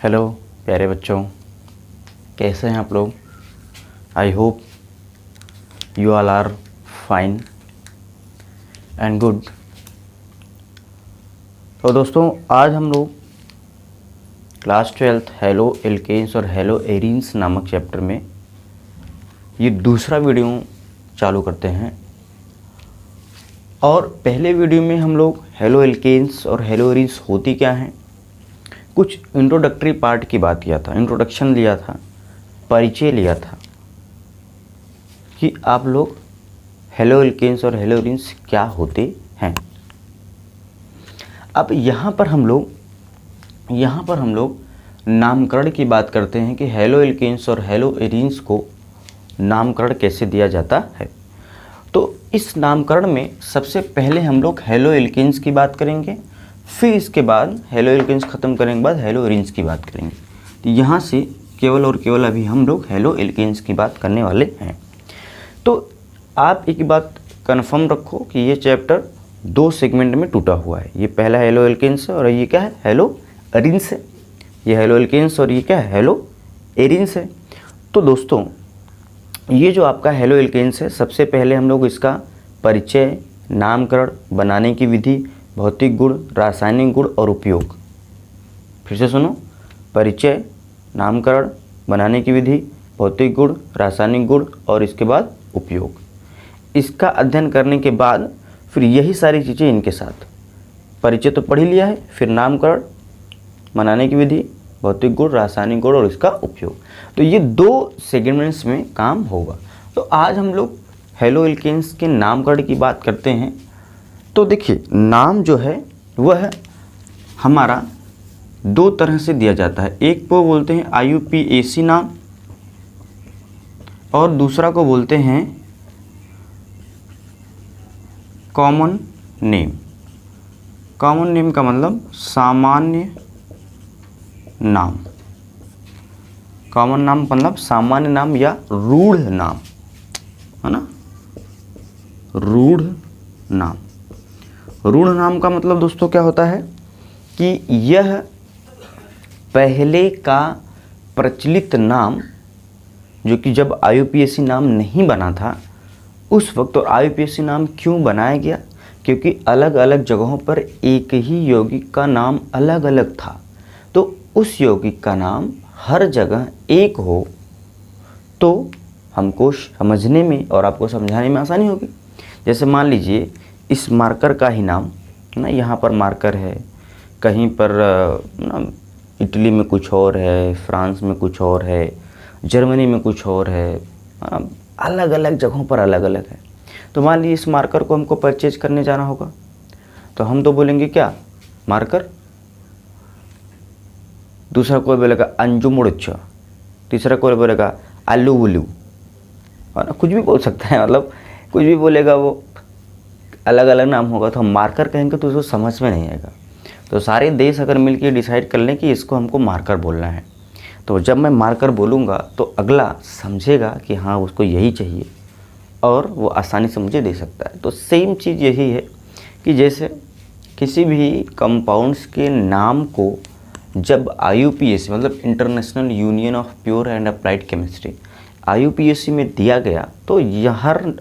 Hello प्यारे बच्चों, कैसे हैं आप लोग। I hope you all are fine and good. तो दोस्तों, आज हम लोग क्लास 12 हेलो एल्केन्स और हेलो एरीन्स नामक चैप्टर में ये दूसरा वीडियो चालू करते हैं। और पहले वीडियो में हम लोग हेलो एल्केन्स और हेलो एरीन्स होती क्या हैं, कुछ इंट्रोडक्टरी पार्ट की बात किया था, इंट्रोडक्शन लिया था, परिचय लिया था कि आप लोग हेलो एल्केन्स और हेलो एरीन्स क्या होते हैं। अब यहाँ पर हम लोग नामकरण की बात करते हैं कि हेलो एल्केन्स और हेलो एरीन्स को नामकरण कैसे दिया जाता है। तो इस नामकरण में सबसे पहले हम लोग हेलो एल्केन्स की बात करेंगे, फिर इसके बाद हेलो एल्केन्स ख़त्म करने के बाद हेलो एरीन्स की बात करेंगे। तो यहाँ से केवल और केवल अभी हम लोग हेलो एल्केन्स की बात करने वाले हैं। तो आप एक बात कन्फर्म रखो कि ये चैप्टर दो सेगमेंट में टूटा हुआ है। ये पहला हेलो एल्केन्स है और ये क्या है, हेलो एरीन्स है। ये हेलो एल्केन्स और ये क्या है, हेलो एरीन्स है। तो दोस्तों, ये जो आपका हेलो एल्केन्स है, सबसे पहले हम लोग इसका परिचय, नामकरण, बनाने की विधि, भौतिक गुण, रासायनिक गुण और उपयोग। फिर से सुनो, परिचय, नामकरण, बनाने की विधि, भौतिक गुण, रासायनिक गुण और इसके बाद उपयोग। इसका अध्ययन करने के बाद फिर यही सारी चीज़ें इनके साथ, परिचय तो पढ़ ही लिया है, फिर नामकरण, बनाने की विधि, भौतिक गुण, रासायनिक गुण और इसका उपयोग। तो ये दो सेगमेंट्स में काम होगा। तो आज हम लोग हेलो एल्केन्स के नामकरण की बात करते हैं। तो देखिए, नाम जो है वह हमारा दो तरह से दिया जाता है। एक को बोलते हैं IUPAC नाम और दूसरा को बोलते हैं कॉमन नेम। कॉमन नेम का मतलब सामान्य नाम। कॉमन नाम मतलब सामान्य नाम या रूढ़ नाम, है ना। रूढ़ नाम। रूढ़ नाम का मतलब दोस्तों क्या होता है कि यह पहले का प्रचलित नाम, जो कि जब IUPAC नाम नहीं बना था उस वक्त। और IUPAC नाम क्यों बनाया गया, क्योंकि अलग अलग जगहों पर एक ही यौगिक का नाम अलग अलग था। तो उस यौगिक का नाम हर जगह एक हो तो हमको समझने में और आपको समझाने में आसानी होगी। जैसे मान लीजिए इस मार्कर का ही नाम ना, यहाँ पर मार्कर है, कहीं पर ना इटली में कुछ और है, फ्रांस में कुछ और है, जर्मनी में कुछ और है, अलग अलग जगहों पर अलग अलग है। तो मान लीजिए इस मार्कर को हमको परचेज करने जाना होगा, तो हम तो बोलेंगे क्या, मार्कर। दूसरा कोई बोलेगा अंजुमुड़च, तीसरा कोई बोलेगा आलू वुलू, और कुछ भी बोल सकता है, मतलब कुछ भी बोलेगा, वो अलग अलग नाम होगा। तो हम मार्कर कहेंगे तो उसको समझ में नहीं आएगा। तो सारे देश अगर मिलकर डिसाइड कर लें कि इसको हमको मार्कर बोलना है, तो जब मैं मार्कर बोलूँगा तो अगला समझेगा कि हाँ उसको यही चाहिए और वो आसानी से मुझे दे सकता है। तो सेम चीज़ यही है कि जैसे किसी भी कंपाउंड्स के नाम को जब IUPAC मतलब international union of pure and applied chemistry IUPAC में दिया गया, तो यह हर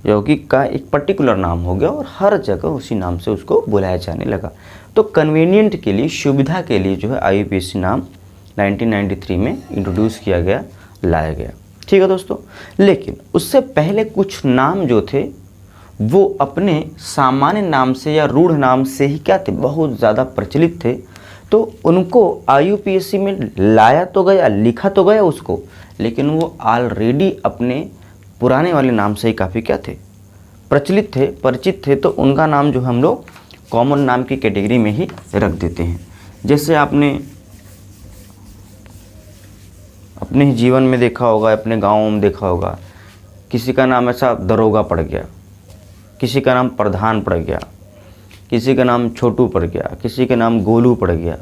यौगिक का एक पर्टिकुलर नाम हो गया और हर जगह उसी नाम से उसको बुलाया जाने लगा। तो कन्वीनियंट के लिए, सुविधा के लिए जो है IUPAC नाम 1993 में इंट्रोड्यूस किया गया, लाया गया। ठीक है दोस्तों। लेकिन उससे पहले कुछ नाम जो थे वो अपने सामान्य नाम से या रूढ़ नाम से ही क्या थे, बहुत ज़्यादा प्रचलित थे। तो उनको IUPAC में लाया तो गया, लिखा तो गया उसको, लेकिन वो ऑलरेडी अपने पुराने वाले नाम से ही काफ़ी क्या थे, प्रचलित थे, परिचित थे। तो उनका नाम जो हम लोग कॉमन नाम की कैटेगरी में ही रख देते हैं। जैसे आपने अपने जीवन में देखा होगा, अपने गाँव में देखा होगा, किसी का नाम ऐसा दरोगा पड़ गया, किसी का नाम प्रधान पड़ गया, किसी का नाम छोटू पड़ गया, किसी का नाम गोलू पड़ गया,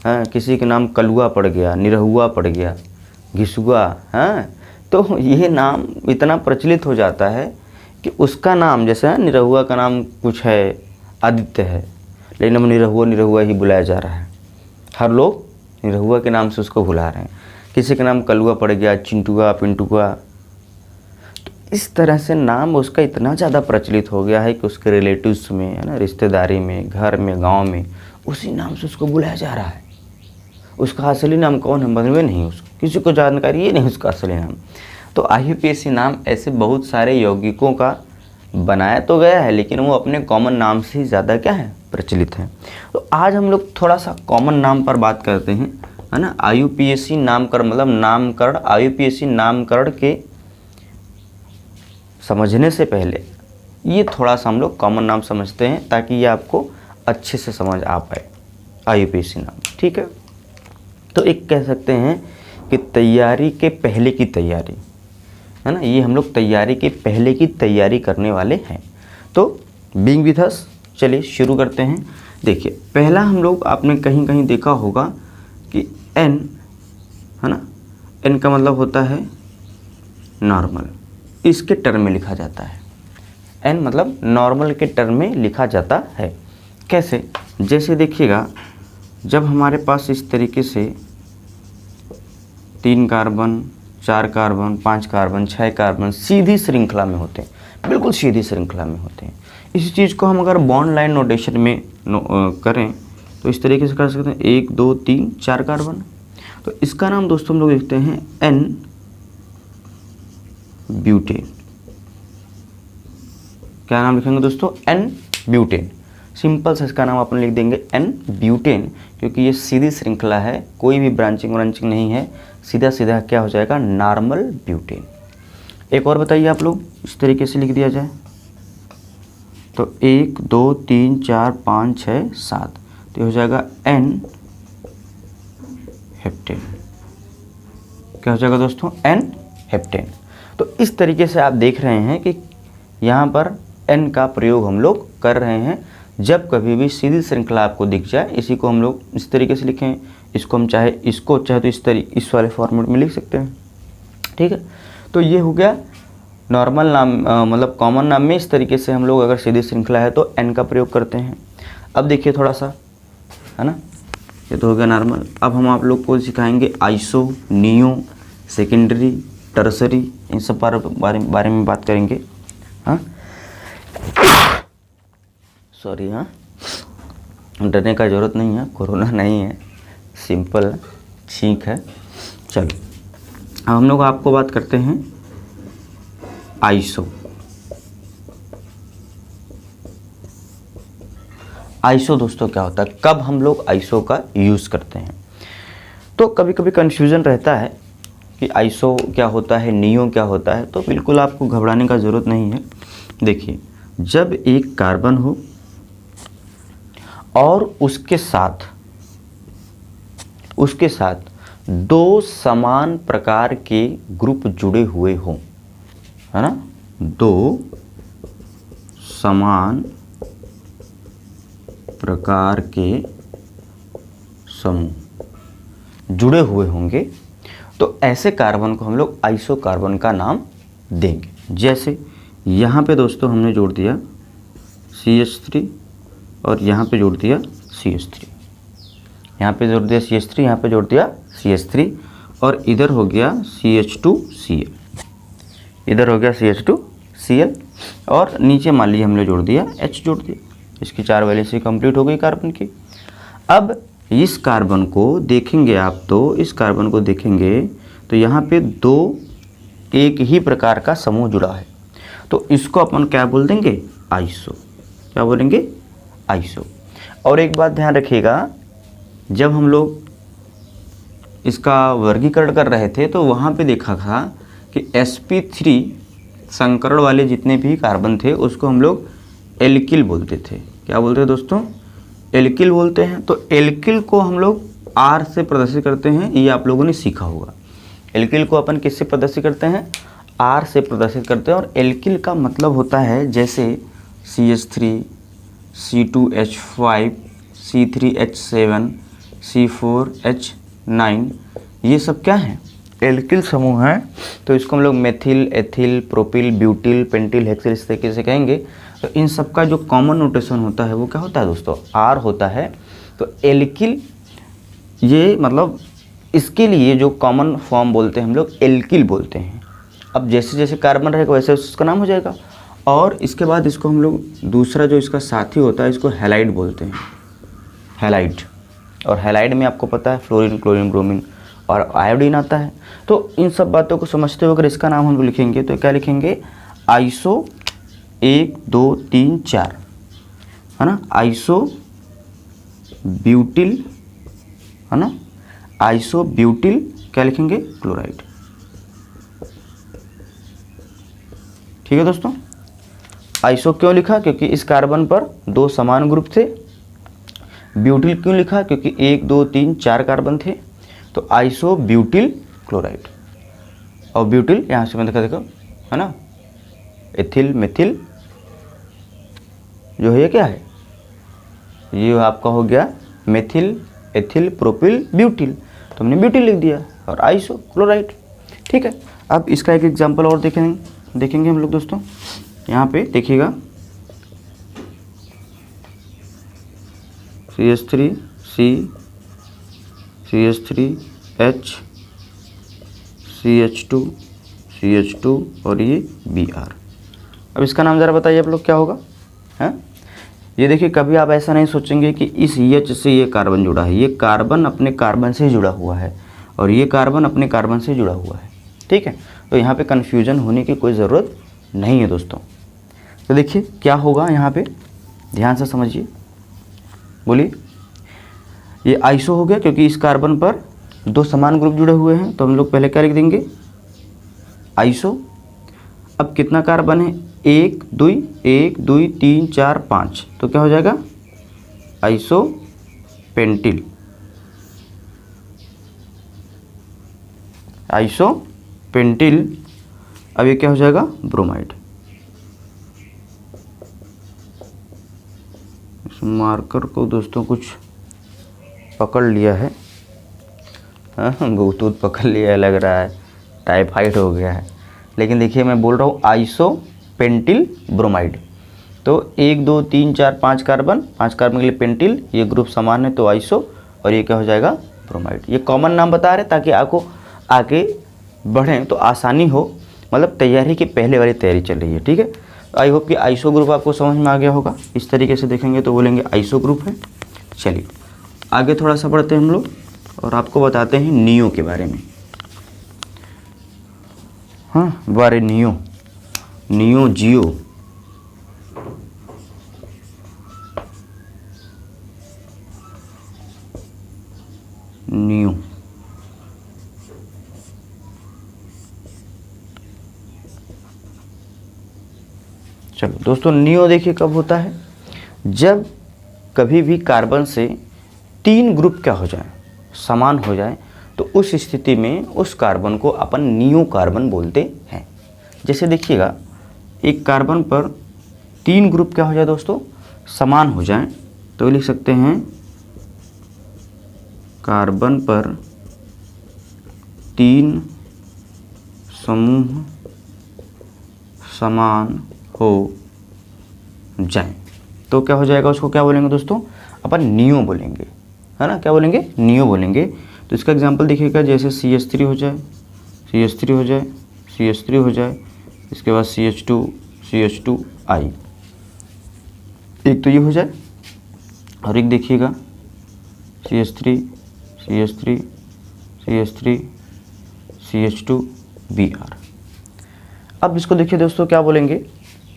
हाँ, किसी का नाम कलुआ पड़ गया, निरहुआ पड़ गया, घिसुआ, हाँ। तो ये नाम इतना प्रचलित हो जाता है कि उसका नाम, जैसे निरहुआ का नाम कुछ है, आदित्य है, लेकिन हम निरहुआ ही बुलाया जा रहा है। हर लोग निरहुआ के नाम से उसको बुला रहे हैं, किसी का नाम कलुआ पड़ गया, चिंटुआ, पिंटुआ। तो इस तरह से नाम उसका इतना ज़्यादा प्रचलित हो गया है कि उसके रिलेटिव्स में, है ना, रिश्तेदारी में, घर में, गांव में उसी नाम से उसको बुलाया जा रहा है। उसका असली नाम कौन है मालूम नहीं, उसको किसी को जानकारी ये नहीं उसका असली नाम। तो IUPAC नाम ऐसे बहुत सारे यौगिकों का बनाया तो गया है, लेकिन वो अपने कॉमन नाम से ही ज़्यादा क्या है, प्रचलित है। तो आज हम लोग थोड़ा सा कॉमन नाम पर बात करते हैं, है ना। IUPAC नामकरण मतलब नामकरण, IUPAC नामकरण के समझने से पहले ये थोड़ा सा हम लोग कॉमन नाम समझते हैं ताकि ये आपको अच्छे से समझ आ पाए IUPAC नाम, ठीक है। तो एक कह सकते हैं कि तैयारी के पहले की तैयारी, है ना, ये हम लोग तैयारी के पहले की तैयारी करने वाले हैं। तो बीइंग विद अस, चलिए शुरू करते हैं। देखिए पहला हम लोग, आपने कहीं कहीं देखा होगा कि N, है ना, N का मतलब होता है नॉर्मल, इसके टर्म में लिखा जाता है। N मतलब नॉर्मल के टर्म में लिखा जाता है। कैसे, जैसे देखिएगा जब हमारे पास इस तरीके से 3 कार्बन, 4 कार्बन, 5 कार्बन, 6 कार्बन सीधी श्रृंखला में होते हैं, बिल्कुल सीधी श्रृंखला में होते हैं। इसी चीज़ को हम अगर बॉन्ड लाइन नोटेशन में करें तो इस तरीके से कर सकते हैं, 1 2 3 4 कार्बन। तो इसका नाम दोस्तों हम लोग लिखते हैं N ब्यूटेन। क्या नाम लिखेंगे दोस्तों, N ब्यूटेन। सिंपल से इसका नाम अपन लिख देंगे N ब्यूटेन, क्योंकि ये सीधी श्रृंखला है, कोई भी ब्रांचिंग व्रांचिंग नहीं है, सीधा सीधा क्या हो जाएगा, नॉर्मल ब्यूटेन। एक और बताइए आप लोग, इस तरीके से लिख दिया जाए तो 1 2 3 4 5 6 7, तो हो जाएगा N हेप्टेन। क्या हो जाएगा दोस्तों, N हेप्टेन। तो इस तरीके से आप देख रहे हैं कि यहाँ पर N का प्रयोग हम लोग कर रहे हैं। जब कभी भी सीधी श्रृंखला आपको दिख जाए, इसी को हम लोग इस तरीके से लिखें, इसको हम चाहे तो इस वाले फॉर्मेट में लिख सकते हैं, ठीक है। तो ये हो गया नॉर्मल नाम, मतलब कॉमन नाम में इस तरीके से हम लोग अगर सीधी श्रृंखला है तो N का प्रयोग करते हैं। अब देखिए थोड़ा सा, है ना, ये तो हो गया नॉर्मल। अब हम आप लोग को सिखाएंगे आइसो, नियो, सेकेंडरी, टर्सरी, इन सब बारे में बात करेंगे। हाँ सॉरी, हाँ डरने का ज़रूरत नहीं है, कोरोना नहीं है, सिंपल छींक है। चलो अब हम लोग आपको बात करते हैं आइसो। आइसो दोस्तों क्या होता है, कब हम लोग आइसो का यूज़ करते हैं। तो कभी कभी कन्फ्यूज़न रहता है कि आइसो क्या होता है, नियो क्या होता है। तो बिल्कुल आपको घबराने का ज़रूरत नहीं है। देखिए जब एक कार्बन हो और उसके साथ 2 समान प्रकार के ग्रुप जुड़े हुए हों, है ना, 2 समान प्रकार के समूह जुड़े हुए होंगे, तो ऐसे कार्बन को हम लोग आइसो कार्बन का नाम देंगे। जैसे यहाँ पे दोस्तों हमने जोड़ दिया CH3 और यहाँ पे जोड़ दिया CH3, यहाँ पे जोड़ दिया CH3, यहाँ पे जोड़ दिया CH3, और इधर हो गया CH2Cl, इधर हो गया CH2Cl, और नीचे मान लीजिए हमने जोड़ दिया H जोड़ दिया। इसकी 4 वैलेंसी कंप्लीट हो गई कार्बन की। अब इस कार्बन को देखेंगे आप, तो इस कार्बन को देखेंगे तो यहाँ पे 2 एक ही प्रकार का समूह जुड़ा है, तो इसको अपन क्या बोल देंगे, आइसो। क्या बोलेंगे, आइसो। और एक बात ध्यान रखिएगा, जब हम लोग इसका वर्गीकरण कर रहे थे तो वहाँ पे देखा था कि sp3 संकरण वाले जितने भी कार्बन थे उसको हम लोग एल्किल बोलते थे। क्या बोलते हैं दोस्तों, एल्किल बोलते हैं। तो एल्किल को हम लोग R से प्रदर्शित करते हैं, ये आप लोगों ने सीखा होगा। एल्किल को अपन किससे प्रदर्शित करते हैं, R से प्रदर्शित करते हैं। और एल्किल का मतलब होता है जैसे CH3, C2H5, C3H7, C4H9, ये सब क्या हैं, एल्किल समूह हैं। तो इसको हम लोग methyl, ethyl, propyl, butyl, pentyl, hexyl इस तरीके से कहेंगे। तो इन सब का जो कॉमन नोटेशन होता है वो क्या होता है दोस्तों, R होता है। तो एल्किल ये मतलब इसके लिए जो कॉमन फॉर्म बोलते हैं हम लोग एल्किल बोलते हैं। अब जैसे जैसे कार्बन रहेगा वैसे उसका नाम हो जाएगा। और इसके बाद इसको हम लोग दूसरा जो इसका साथी होता है इसको हैलाइड बोलते हैं, हैलाइड। और हैलाइड में आपको पता है फ्लोरीन, क्लोरीन, ब्रोमीन और आयोडीन आता है। तो इन सब बातों को समझते हुए अगर इसका नाम हम लोग लिखेंगे तो क्या लिखेंगे, आइसो 1 2 3 4, है ना, आइसो ब्यूटिल, है ना, आइसो ब्यूटिल क्या लिखेंगे, क्लोराइड। ठीक है दोस्तों, आइसो क्यों लिखा, क्योंकि इस कार्बन पर 2 समान ग्रुप थे। ब्यूटिल क्यों लिखा, क्योंकि 1 2 3 4 कार्बन थे। तो आइसो ब्यूटिल क्लोराइड। और ब्यूटिल यहाँ से मैं देखो, है ना, एथिल मेथिल जो है ये क्या है, ये आपका हो गया मेथिल, एथिल, प्रोपिल, ब्यूटिल। तो हमने ब्यूटिल लिख दिया और आइसो क्लोराइड। ठीक है, अब इसका एक एग्जांपल और देखेंगे हम लोग दोस्तों। यहाँ पे देखिएगा CH3 C, CH3H, CH2, CH2 और ये Br। अब इसका नाम ज़रा बताइए आप लोग क्या होगा, हैं? ये देखिए, कभी आप ऐसा नहीं सोचेंगे कि इस H से ये कार्बन जुड़ा है। ये कार्बन अपने कार्बन से जुड़ा हुआ है और ये कार्बन अपने कार्बन से जुड़ा हुआ है। ठीक है, तो यहाँ पे कन्फ्यूजन होने की कोई ज़रूरत नहीं है दोस्तों। तो देखिए क्या होगा यहाँ पे, ध्यान से समझिए, बोलिए। ये आइसो हो गया क्योंकि इस कार्बन पर 2 समान ग्रुप जुड़े हुए हैं, तो हम लोग पहले क्या लिख देंगे, आइसो। अब कितना कार्बन है, 1 2 3 4 5, तो क्या हो जाएगा, आइसो पेंटिल, आइसो पेंटिल। अब ये क्या हो जाएगा, ब्रोमाइड। इस मार्कर को दोस्तों कुछ पकड़ लिया है, ब्लूटूथ पकड़ लिया है, लग रहा है टाइफाइड हो गया है। लेकिन देखिए मैं बोल रहा हूँ आइसो पेंटिल ब्रोमाइड। तो 1 2 3 4 5 कार्बन, 5 कार्बन के लिए पेंटिल, ये ग्रुप समान है तो आइसो, और ये क्या हो जाएगा, ब्रोमाइड। ये कॉमन नाम बता रहे ताकि आपको आगे बढ़ें तो आसानी हो, मतलब तैयारी की पहले वाली तैयारी चल रही है। ठीक है, आई होप कि आइसो ग्रुप आपको समझ में आ गया होगा। इस तरीके से देखेंगे तो बोलेंगे आइसो ग्रुप है। चलिए आगे थोड़ा सा बढ़ते हैं हम लोग और आपको बताते हैं नियो के बारे में। हाँ, बारे नियो, नियो जियो, नियो। चलो दोस्तों, नियो देखिए कब होता है, जब कभी भी कार्बन से 3 ग्रुप क्या हो जाए, समान हो जाए, तो उस स्थिति में उस कार्बन को अपन नियो कार्बन बोलते हैं। जैसे देखिएगा, एक कार्बन पर 3 ग्रुप क्या हो जाए दोस्तों, समान हो जाए, तो लिख सकते हैं कार्बन पर 3 समूह समान हो जाए तो क्या हो जाएगा, उसको क्या बोलेंगे दोस्तों, अपन नियो बोलेंगे, है ना, क्या बोलेंगे, नियो बोलेंगे। तो इसका एग्जांपल देखिएगा, जैसे CH3 हो जाए, CH3 हो जाए, CH3 हो जाए, इसके बाद CH2, CH2I, एक तो ये हो जाए, और एक देखिएगा CH3, CH3, CH3, CH2Br। अब इसको देखिए दोस्तों, क्या बोलेंगे,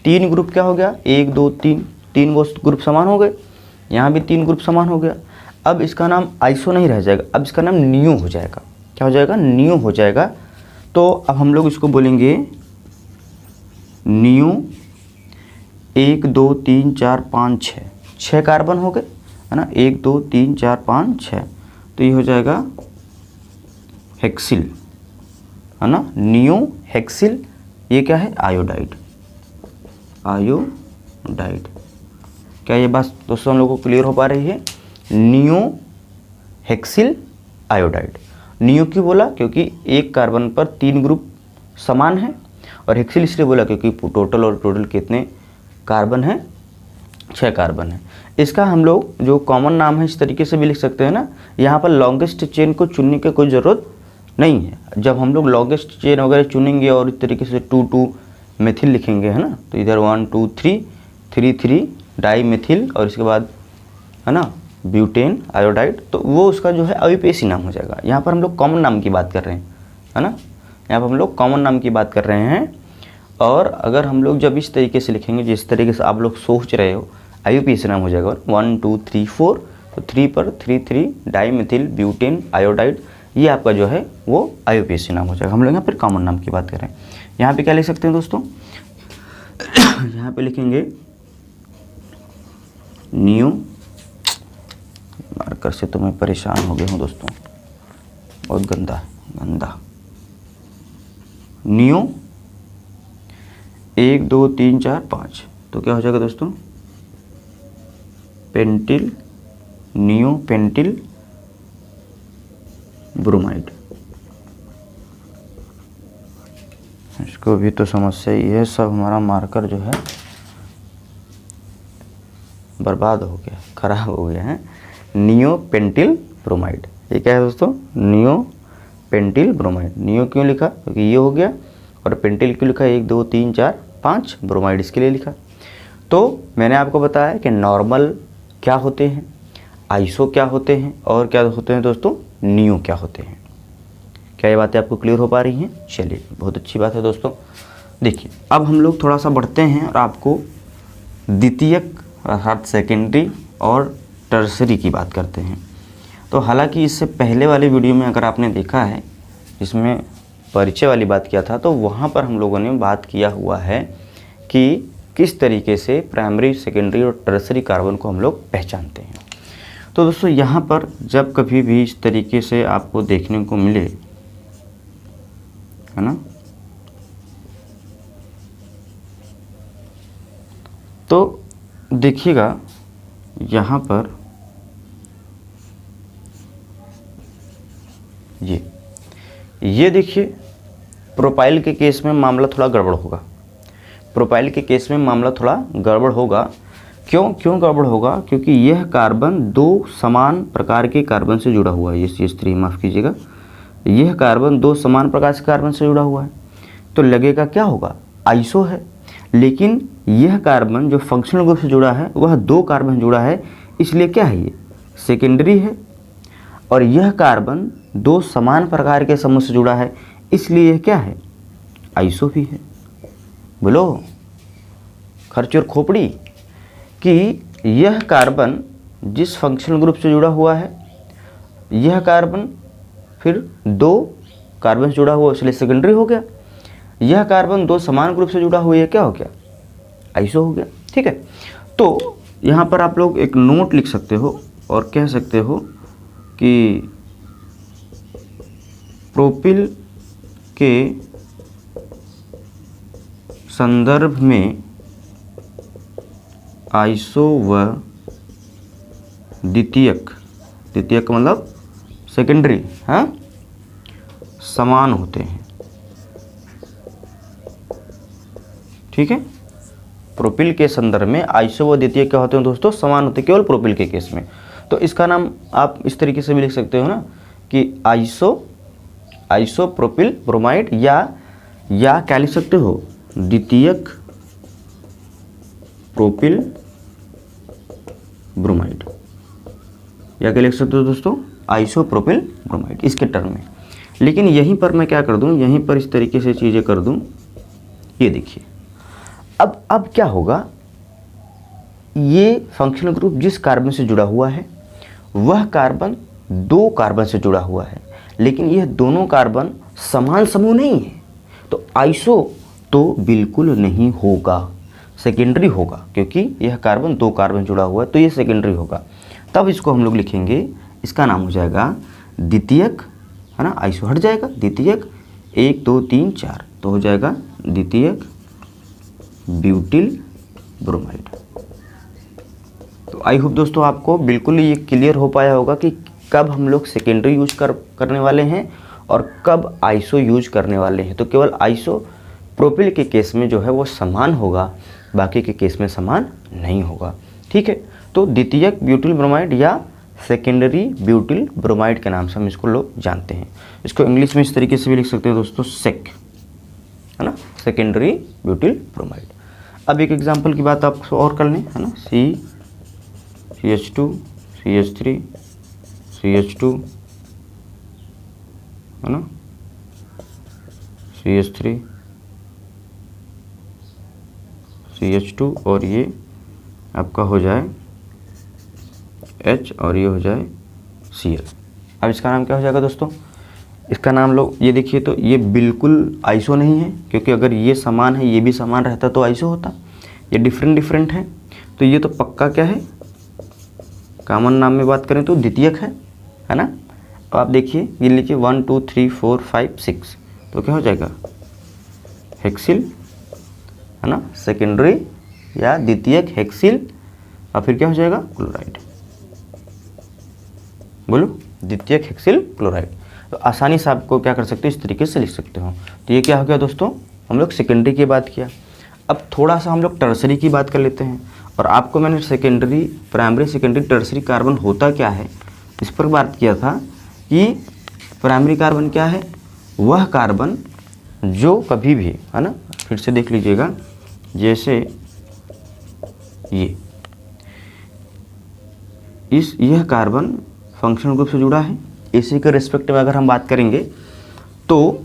3 ग्रुप क्या हो गया, 1 2 3 वो ग्रुप समान हो गए, यहाँ भी 3 ग्रुप समान हो गया। अब इसका नाम आइसो नहीं रह जाएगा, अब इसका नाम नियो हो जाएगा। क्या हो जाएगा, नियो हो जाएगा। तो अब हम लोग इसको बोलेंगे नियो 1 2 3 4 5 6, 6 कार्बन हो गए, है ना, 1 2 3 4 5 6, तो ये हो जाएगा हेक्सिल, है ना, नियो हेक्सिल। ये क्या है, आयोडाइड, आयोडाइड। क्या ये बात दोस्तों हम लोगों को क्लियर हो पा रही है, नियो हेक्सिल आयोडाइड। नियो क्यों बोला, क्योंकि एक कार्बन पर 3 ग्रुप समान है, और हेक्सिल इसलिए बोला क्योंकि टोटल कितने कार्बन हैं, 6 कार्बन है। इसका हम लोग जो कॉमन नाम है इस तरीके से भी लिख सकते हैं ना, यहाँ पर लॉन्गेस्ट चेन को चुनने की कोई ज़रूरत नहीं है। जब हम लोग लॉन्गेस्ट चेन वगैरह चुनेंगे और इस तरीके से 2 मेथिल लिखेंगे, है ना, तो इधर 1 2 3 3 डाई मेथिल और इसके बाद है ना ब्यूटेन आयोडाइड, तो वो उसका जो है IUPAC नाम हो जाएगा। यहाँ पर हम लोग कॉमन नाम की बात कर रहे हैं, है ना, यहाँ पर हम लोग कॉमन नाम की बात कर रहे हैं। और अगर हम लोग जब इस तरीके से लिखेंगे जिस तरीके से आप लोग सोच रहे हो, IUPAC नाम हो जाएगा 1 2 3 4, तो 3 पर 3 डाई मेथिल ब्यूटेन आयोडाइड, ये आपका जो है वो IUPAC नाम हो जाएगा। हम लोग यहाँ पर कॉमन नाम की बात कर रहे हैं। यहाँ पे क्या लिख सकते हैं दोस्तों, यहाँ पे लिखेंगे नियो, मार्कर से तो मैं परेशान हो गया हूँ दोस्तों, बहुत गंदा नियो 1 2 3 4 5, तो क्या हो जाएगा दोस्तों, पेंटिल, नियो पेंटिल ब्रोमाइड। इसको भी तो समस्या ही है, सब हमारा मार्कर जो है बर्बाद हो गया, खराब हो गया है। नियो पेंटिल ब्रोमाइड, ये क्या है दोस्तों, नियो पेंटिल ब्रोमाइड। नियो क्यों लिखा, क्योंकि ये हो गया, और पेंटिल क्यों लिखा, 1 2 3 4 5, ब्रोमाइड इसके लिए लिखा। तो मैंने आपको बताया कि नॉर्मल क्या होते हैं, आइसो क्या होते हैं, और क्या होते हैं दोस्तों, नियो क्या होते हैं। क्या ये बातें आपको क्लियर हो पा रही हैं? चलिए, बहुत अच्छी बात है दोस्तों। देखिए, अब हम लोग थोड़ा सा बढ़ते हैं और आपको द्वितीयक अर्थात सेकेंडरी और टर्सरी की बात करते हैं। तो हालांकि इससे पहले वाले वीडियो में अगर आपने देखा है, जिसमें परिचय वाली बात किया था, तो वहाँ पर हम लोगों ने बात किया हुआ है कि किस तरीके से प्राइमरी, सेकेंडरी और टर्सरी कार्बन को हम लोग पहचानते हैं। तो दोस्तों, यहाँ पर जब कभी भी इस तरीके से आपको देखने को मिले, है ना, तो देखिएगा यहाँ पर ये देखिए, प्रोपाइल के केस में मामला थोड़ा गड़बड़ होगा। प्रोपाइल के केस में मामला थोड़ा गड़बड़ होगा। क्यों गड़बड़ होगा, क्योंकि यह कार्बन 2 समान प्रकार के कार्बन से जुड़ा हुआ है। ये CH3 माफ़ कीजिएगा, यह कार्बन 2 समान प्रकार के कार्बन से जुड़ा हुआ है, तो लगेगा क्या होगा, आइसो है। लेकिन यह कार्बन जो फंक्शनल ग्रुप से जुड़ा है वह 2 कार्बन जुड़ा है, इसलिए क्या है, ये सेकेंडरी है। और यह कार्बन 2 समान प्रकार के समूह से जुड़ा है, इसलिए यह क्या है, आइसो भी है। बोलो खर्च और खोपड़ी, कि यह कार्बन जिस फंक्शनल ग्रुप से जुड़ा हुआ है, यह कार्बन फिर 2 कार्बन से जुड़ा हुआ, इसलिए सेकेंडरी हो गया। यह कार्बन 2 समान ग्रुप से जुड़ा हुआ है, क्या हो गया, आइसो हो गया। ठीक है, तो यहाँ पर आप लोग एक नोट लिख सकते हो और कह सकते हो कि प्रोपिल के संदर्भ में आइसो व द्वितीयक मतलब सेकेंडरी, हाँ, समान होते हैं। ठीक है, प्रोपिल के संदर्भ में आइसो व द्वितीयक क्या होते हैं दोस्तों, समान होते हैं, केवल प्रोपिल के केस में। तो इसका नाम आप इस तरीके से भी लिख सकते हो ना, कि आइसो प्रोपिल ब्रोमाइड, या क्या लिख सकते हो, द्वितीयक प्रोपिल ब्रोमाइड, या क्या लिख सकते हो दोस्तों, आइसो प्रोपिल ब्रोमाइड, इसके टर्म में। लेकिन यहीं पर मैं क्या कर दूं, यहीं पर इस तरीके से चीज़ें कर दूं। ये देखिए, अब क्या होगा, ये फंक्शनल ग्रुप जिस कार्बन से जुड़ा हुआ है वह कार्बन 2 कार्बन से जुड़ा हुआ है, लेकिन यह दोनों कार्बन समान समूह नहीं है, तो आइसो तो बिल्कुल नहीं होगा, सेकेंडरी होगा, क्योंकि यह कार्बन 2 कार्बन जुड़ा हुआ है, तो ये सेकेंडरी होगा। तब इसको हम लोग लिखेंगे, इसका नाम हो जाएगा द्वितीयक, है ना, आइसो हट जाएगा, द्वितीयक 1 2 3 4, तो हो जाएगा द्वितीयक ब्यूटिल ब्रोमाइड। तो आई होप दोस्तों आपको बिल्कुल ये क्लियर हो पाया होगा कि कब हम लोग सेकेंडरी यूज करने वाले हैं और कब आइसो यूज करने वाले हैं। तो केवल आइसो प्रोपिल के केस में जो है वो समान होगा, बाकी के केस में समान नहीं होगा। ठीक है। तो द्वितीयक ब्यूटिल ब्रोमाइड या सेकेंडरी ब्यूटिल ब्रोमाइड के नाम से हम इसको लोग जानते हैं। इसको इंग्लिश में इस तरीके से भी लिख सकते हैं दोस्तों, सेक, है ना, सेकेंडरी ब्यूटिल ब्रोमाइड। अब एक एग्जांपल की बात आप और कर लें, है ना, CH2 CH3 CH2, है ना, CH3 CH2 और ये आपका हो जाए H और ये हो जाए Cl। अब इसका नाम क्या हो जाएगा दोस्तों? इसका नाम लोग ये देखिए, तो ये बिल्कुल आइसो नहीं है, क्योंकि अगर ये समान है ये भी समान रहता तो आइसो होता। ये डिफरेंट डिफरेंट है, तो ये तो पक्का क्या है, कॉमन नाम में बात करें तो द्वितीयक है ना। अब आप देखिए, ये लीजिए 1 2 3 4 5 6, तो क्या हो जाएगा, हेक्सिल, है ना, सेकेंडरी या द्वितीयक हेक्सिल, और फिर क्या हो जाएगा, क्लोराइड। बोलो, द्वितीयक हेक्सिल क्लोराइड। तो आसानी से आपको क्या कर सकते हो, इस तरीके से लिख सकते हो। तो ये क्या हो गया दोस्तों, हम लोग सेकेंडरी की बात किया। अब थोड़ा सा हम लोग टर्सरी की बात कर लेते हैं, और आपको मैंने secondary, primary, secondary, tertiary carbon होता क्या है इस पर बात किया था कि प्राइमरी कार्बन क्या है, वह कार्बन जो कभी भी, है ना, फिर से देख लीजिएगा, जैसे यह कार्बन फंक्शनल ग्रुप से जुड़ा है। इसी के रिस्पेक्ट में अगर हम बात करेंगे तो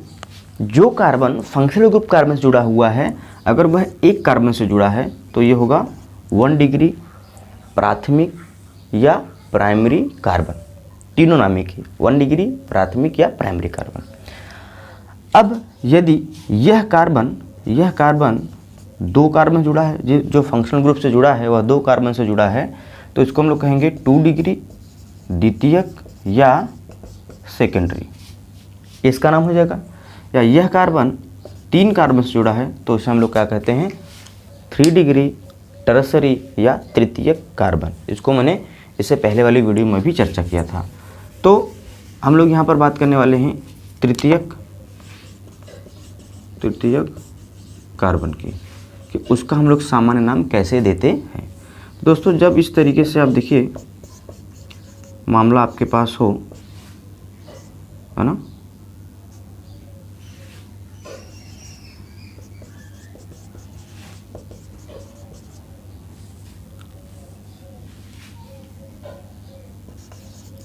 जो कार्बन फंक्शनल ग्रुप कार्बन से जुड़ा हुआ है, अगर वह एक कार्बन से जुड़ा है तो ये होगा 1 डिग्री प्राथमिक या प्राइमरी कार्बन, तीनों नामिक है, 1 डिग्री प्राथमिक या प्राइमरी कार्बन। अब यदि यह कार्बन 2 कार्बन से जुड़ा है, जो फंक्शनल ग्रुप से जुड़ा है वह 2 कार्बन से जुड़ा है, तो इसको हम लोग कहेंगे 2 डिग्री द्वितीयक या सेकेंडरी, इसका नाम हो जाएगा। या यह कार्बन 3 कार्बन से जुड़ा है तो इसे हम लोग क्या कहते हैं, 3 डिग्री टर्सरी या तृतीयक कार्बन। इसको मैंने इससे पहले वाली वीडियो में भी चर्चा किया था। तो हम लोग यहाँ पर बात करने वाले हैं तृतीयक कार्बन की, कि उसका हम लोग सामान्य नाम कैसे देते हैं। दोस्तों, जब इस तरीके से आप देखिए मामला आपके पास हो, है ना,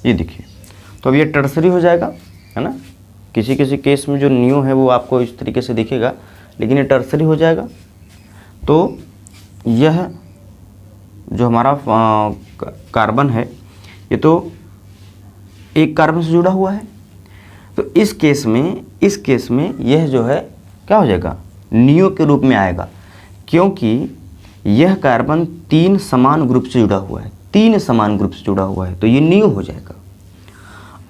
ये देखिए, तो अब ये टर्सरी हो जाएगा, है ना। किसी किसी केस में जो न्यू है वो आपको इस तरीके से दिखेगा, लेकिन ये टर्सरी हो जाएगा। तो यह जो हमारा कार्बन है ये तो एक कार्बन से जुड़ा हुआ है, तो इस केस में यह जो है क्या हो जाएगा, नियो के रूप में आएगा, क्योंकि यह कार्बन 3 समान ग्रुप से जुड़ा हुआ है, 3 समान ग्रुप से जुड़ा हुआ है, तो ये नियो हो जाएगा।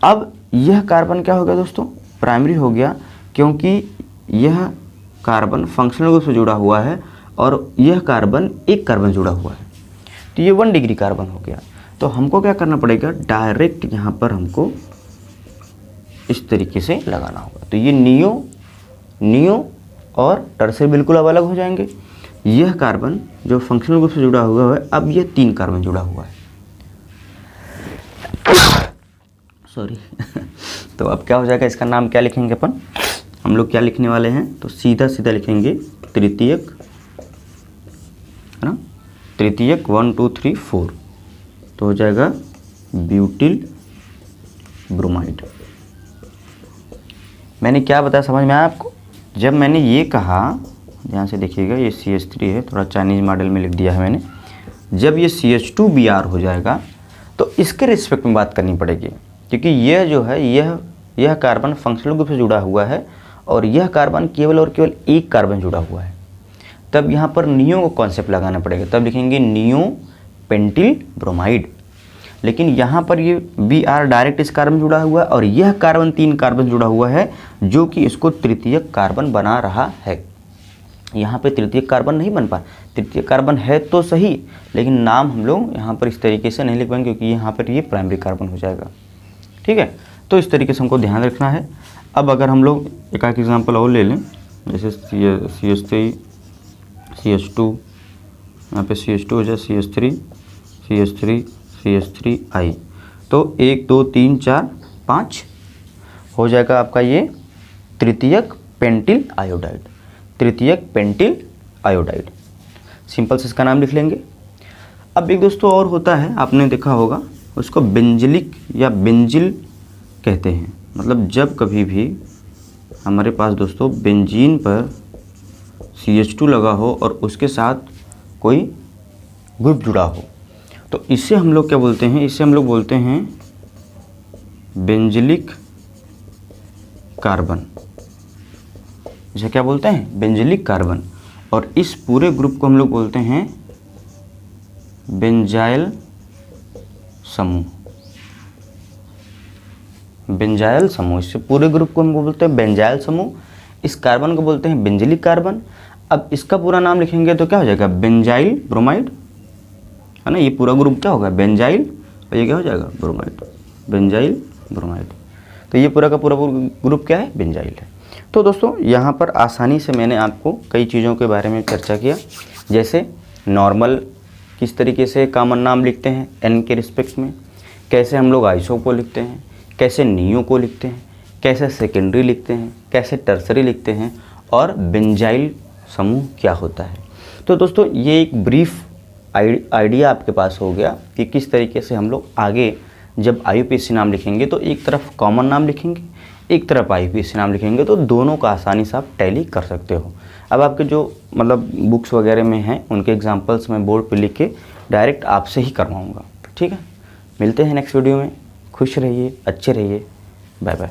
अब यह कार्बन क्या हो गया दोस्तों, प्राइमरी हो गया, क्योंकि यह कार्बन फंक्शनल ग्रुप से जुड़ा हुआ है और यह कार्बन एक कार्बन जुड़ा हुआ है, तो ये 1 डिग्री कार्बन हो गया। तो हमको क्या करना पड़ेगा, डायरेक्ट यहाँ पर हमको इस तरीके से लगाना होगा। तो ये नियो और टर्सरी बिल्कुल अब अलग हो जाएंगे। यह कार्बन जो फंक्शनल ग्रुप से जुड़ा हुआ है, अब ये 3 कार्बन जुड़ा हुआ है, सॉरी तो अब क्या हो जाएगा, इसका नाम क्या लिखेंगे अपन, हम लोग क्या लिखने वाले हैं, तो सीधा सीधा लिखेंगे तृतीयक, है ना, तृतीयक 1 2 3 4, तो हो जाएगा ब्यूटिल ब्रोमाइड। मैंने क्या बताया, समझ में आया आपको? जब मैंने ये कहा, ध्यान से देखिएगा, ये CH3 है, थोड़ा चाइनीज़ मॉडल में लिख दिया है मैंने। जब ये CH2Br हो जाएगा तो इसके रिस्पेक्ट में बात करनी पड़ेगी, क्योंकि यह जो है यह कार्बन फंक्शनल ग्रुप से जुड़ा हुआ है और यह कार्बन केवल और केवल एक कार्बन जुड़ा हुआ है। तब यहाँ पर नियो को कॉन्सेप्ट लगाना पड़ेगा, तब लिखेंगे नियो पेंटिल ब्रोमाइड। लेकिन यहाँ पर ये Br डायरेक्ट इस कार्बन जुड़ा हुआ है और यह कार्बन 3 कार्बन जुड़ा हुआ है, जो कि इसको तृतीयक कार्बन बना रहा है। यहाँ पे तृतीयक कार्बन नहीं बन पा, तृतीयक कार्बन है तो सही, लेकिन नाम हम लोग यहाँ पर इस तरीके से नहीं लिख पाएंगे, क्योंकि यहाँ पर ये प्राइमरी कार्बन हो जाएगा। ठीक है, तो इस तरीके से हमको ध्यान रखना है। अब अगर हम लोग एक एग्जाम्पल और ले लें, जैसे CH3 CH2, यहाँ पे CH2 हो जाए CH3 CH3I। तो 1 2 3 4 5 हो जाएगा आपका ये तृतीयक पेंटिल आयोडाइड, तृतीयक पेंटिल आयोडाइड। सिंपल से इसका नाम लिख लेंगे। अब एक दोस्तों और होता है, आपने देखा होगा, उसको बेंजिलिक या बेंजिल कहते हैं। मतलब जब कभी भी हमारे पास दोस्तों बेंजीन पर CH2 लगा हो और उसके साथ कोई ग्रुप जुड़ा हो, तो इसे हम लोग क्या बोलते हैं, इसे हम लोग बोलते हैं बेंजिलिक कार्बन। इसे क्या बोलते हैं, बेंजिलिक कार्बन। और इस पूरे ग्रुप को हम लोग बोलते हैं बेंजाइल समूह, बेंजाइल समूह। इससे पूरे ग्रुप को हम बोलते हैं बेंजाइल समूह, इस कार्बन को बोलते हैं बेंजिलिक कार्बन। अब इसका पूरा नाम लिखेंगे तो क्या हो जाएगा, बेंजाइल ब्रोमाइड, है ना। ये पूरा ग्रुप क्या होगा, बेंजाइल, और ये क्या हो जाएगा, ब्रोमाइड, बेंजाइल ब्रोमाइड। तो ये पूरा का पूरा ग्रुप क्या है, बेंजाइल है। तो दोस्तों यहाँ पर आसानी से मैंने आपको कई चीज़ों के बारे में चर्चा किया, जैसे नॉर्मल किस तरीके से कॉमन नाम लिखते हैं एन के रिस्पेक्ट में, कैसे हम लोग आइसो को लिखते हैं, कैसे नियो को लिखते हैं, कैसे सेकेंडरी लिखते हैं, कैसे टर्सरी लिखते हैं, और बेंजाइल समूह क्या होता है। तो दोस्तों ये एक ब्रीफ आइडिया आपके पास हो गया कि किस तरीके से हम लोग आगे जब IUPAC नाम लिखेंगे तो एक तरफ कॉमन नाम लिखेंगे, एक तरफ IUPAC नाम लिखेंगे, तो दोनों का आसानी से आप टैली कर सकते हो। अब आपके जो मतलब बुक्स वगैरह में हैं उनके एग्जांपल्स मैं बोर्ड पे लिख के डायरेक्ट आपसे ही करवाऊँगा। ठीक है, मिलते हैं नेक्स्ट वीडियो में। खुश रहिए, अच्छे रहिए, बाय बाय।